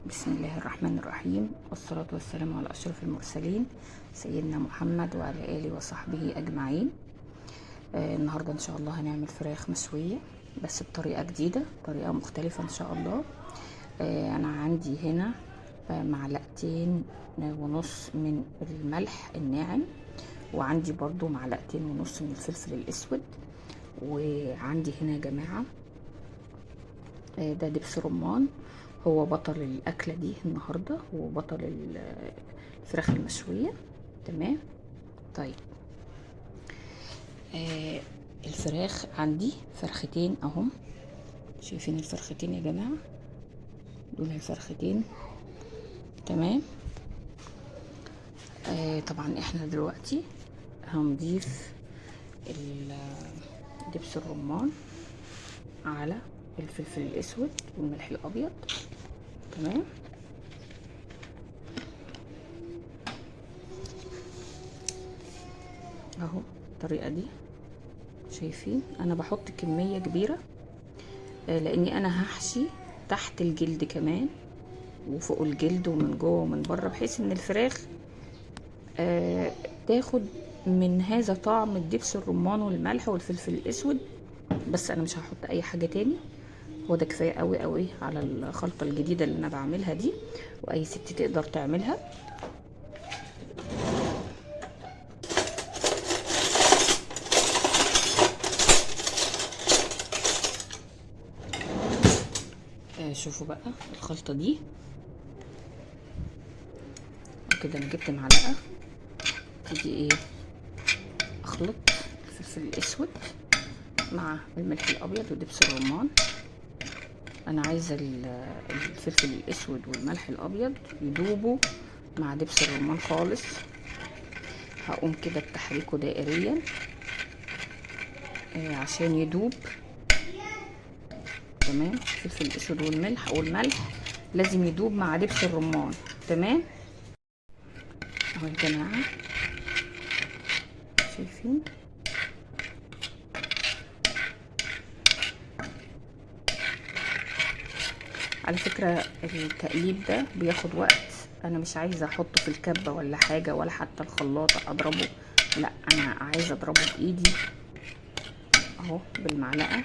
بسم الله الرحمن الرحيم، والصلاة والسلام على أشرف المرسلين سيدنا محمد وعلى آله وصحبه أجمعين. النهاردة إن شاء الله هنعمل فراخ مشوية بس بطريقة جديدة، طريقة مختلفة إن شاء الله. أنا عندي هنا معلقتين ونص من الملح الناعم، وعندي برضو معلقتين ونص من الفلفل الأسود، وعندي هنا يا جماعة ده دبس رمان. هو بطل الأكلة دي النهاردة، هو بطل الفراخ المشوية. تمام. طيب الفراخ عندي فرختين اهم، شايفين الفرختين يا جماعة؟ دول الفرختين. تمام. طبعا احنا دلوقتي هنضيف دبس الرمان على الفلفل الاسود والملح الابيض. تمام. اهو الطريقه دي، شايفين انا بحط كميه كبيره لاني انا هحشي تحت الجلد كمان وفوق الجلد ومن جوه ومن بره، بحيث ان الفراخ تاخد من هذا طعم الدبس الرمان والملح والفلفل الاسود. بس انا مش هحط اي حاجه تاني، هو ده كفايه قوي قوي على الخلطه الجديده اللي انا بعملها دي، واي ست تقدر تعملها. شوفوا بقى الخلطه دي كده. انا جبت معلقه، تيجي ايه اخلط الفلفل الاسود مع الملح الابيض ودبس الرمان. انا عايزه الفلفل الاسود والملح الابيض يدوبوا مع دبس الرمان خالص. هقوم كده بتحريكه دائريا عشان يدوب. تمام. الفلفل الاسود والملح لازم يدوب مع دبس الرمان. تمام. اهو يا جماعه شايفين؟ على فكره التقليب ده بياخد وقت، انا مش عايزه احطه في الكبه ولا حاجه ولا حتى الخلاطه اضربه، لا انا عايزه اضربه بايدي اهو بالمعلقه.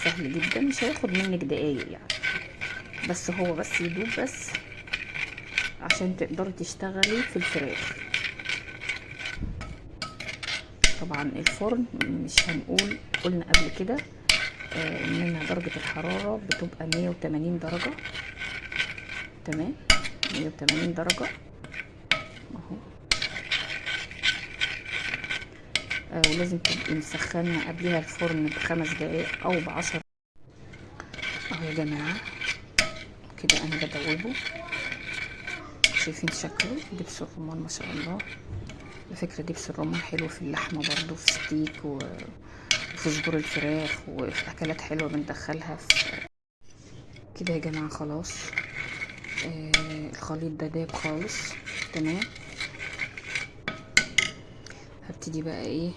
سهل جدا، مش هياخد منك دقايق يعني، بس هو بس يدوب بس عشان تقدري تشتغلي في الفراخ. طبعا الفرن مش هنقول، قلنا قبل كده ان درجة الحرارة بتبقى 180 درجة. تمام. 180 درجة اهو. ولازم تبقي مسخنة قبلها الفرن ب5 دقايق او ب10. اهو يا جماعة كده انا بدوبه. شايفين شكله دبس الرمان ما شاء الله. على فكرة دبس الرمان حلو في اللحمة برضو، في ستيك وفي صدور الفراخ وفي اكلات حلوة بندخلها في كده يا جماعة. خلاص الخليط ده داب خالص. تمام. هبتدي بقى ايه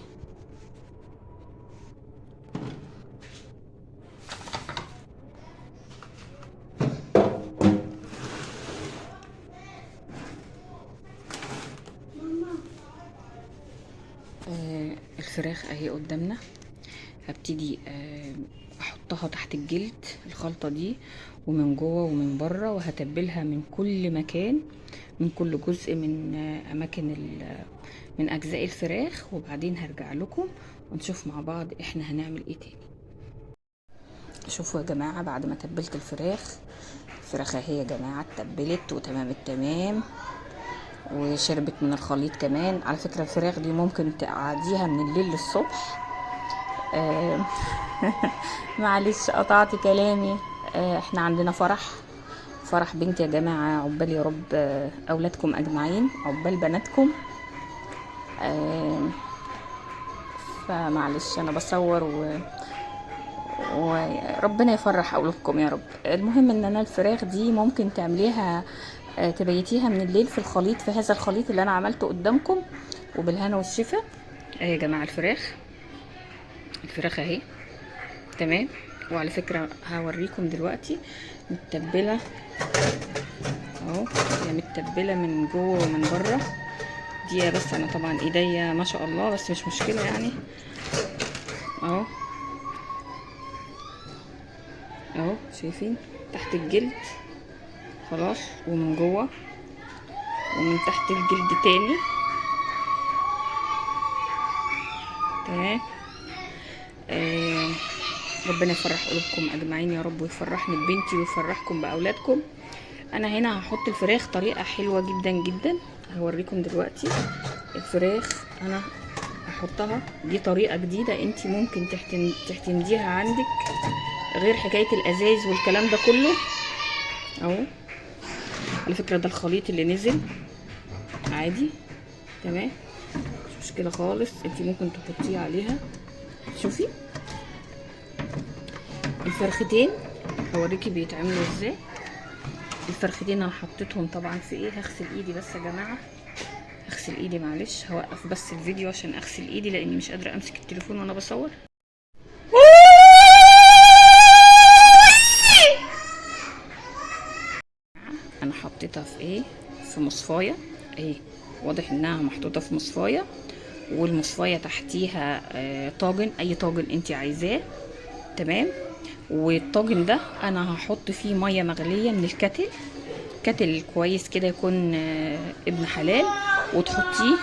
الفراخ اهي قدامنا. هبتدي احطها تحت الجلد الخلطة دي، ومن جوه ومن بره، وهتبلها من كل مكان، من كل جزء من اماكن من اجزاء الفراخ. وبعدين هرجع لكم ونشوف مع بعض احنا هنعمل ايه تاني. شوفوا يا جماعة بعد ما تبلت الفراخ اهي يا جماعة اتبلت وتمام التمام، وشربت من الخليط كمان. على فكرة الفراخ دي ممكن تقعديها من الليل للصبح. معلش قطعت كلامي. احنا عندنا فرح بنتي يا جماعة، عقبال يا رب اولادكم اجمعين، عقبال بناتكم. فمعلش انا بصور وربنا يفرح اولادكم يا رب. المهم ان انا الفراخ دي ممكن تعمليها تبيتيها من الليل في الخليط، في هذا الخليط اللي انا عملته قدامكم، وبالهنا والشفا. اهي يا جماعة الفراخ اهي. تمام. وعلى فكرة هوريكم دلوقتي متبلة اهو، هي متبله من جوه ومن بره. دي بس انا طبعا ايديا ما شاء الله، بس مش مشكله يعني. اهو اهو، شايفين تحت الجلد خلاص، ومن جوه ومن تحت الجلد تاني. تمام. ربنا يفرح قلوبكم اجمعين يا رب، ويفرحني ببنتي ويفرحكم باولادكم. انا هنا هحط الفراخ طريقه حلوه جدا جدا، هوريكم دلوقتي. الفراخ انا هحطها، دي طريقه جديده انتي ممكن تحتمديها عندك، غير حكايه الازايز والكلام ده كله. اهو على فكره ده الخليط اللي نزل عادي. تمام، مش مشكله خالص، انتي ممكن تحطيه عليها. شوفي الفرختين هوريكي بيتعملوا ازاي. الفرختين انا حطيتهم طبعا في ايه، هغسل ايدي بس يا جماعه، هغسل ايدي معلش، هوقف بس الفيديو عشان اغسل ايدي لاني مش قادره امسك التليفون وانا بصور. انا حطيتها في ايه، في مصفايه اهي، واضح انها محطوطه في مصفايه، والمصفايه تحتيها طاجن، اي طاجن انت عايزاه. تمام. والطاجن ده انا هحط فيه ميه مغليه من الكتل، كتل كويس كده يكون ابن حلال، وتحطيه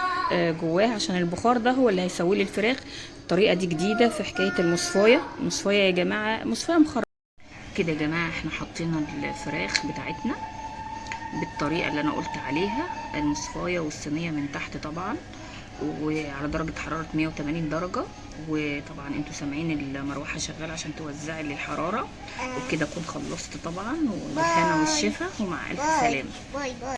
جواه عشان البخار ده هو اللي هيسوي لي الفراخ. الطريقه دي جديده في حكايه المصفايه. المصفايه يا جماعه مصفايه مخرطه كده. يا جماعه احنا حطينا الفراخ بتاعتنا بالطريقه اللي انا قلت عليها، المصفايه والصينيه من تحت طبعا، وعلى درجه حراره 180 درجه. وطبعا انتوا سامعين المروحه شغاله عشان توزعي لي الحراره. وبكده اكون خلصت طبعا، وبالهنا والشفا، ومع الف سلامه.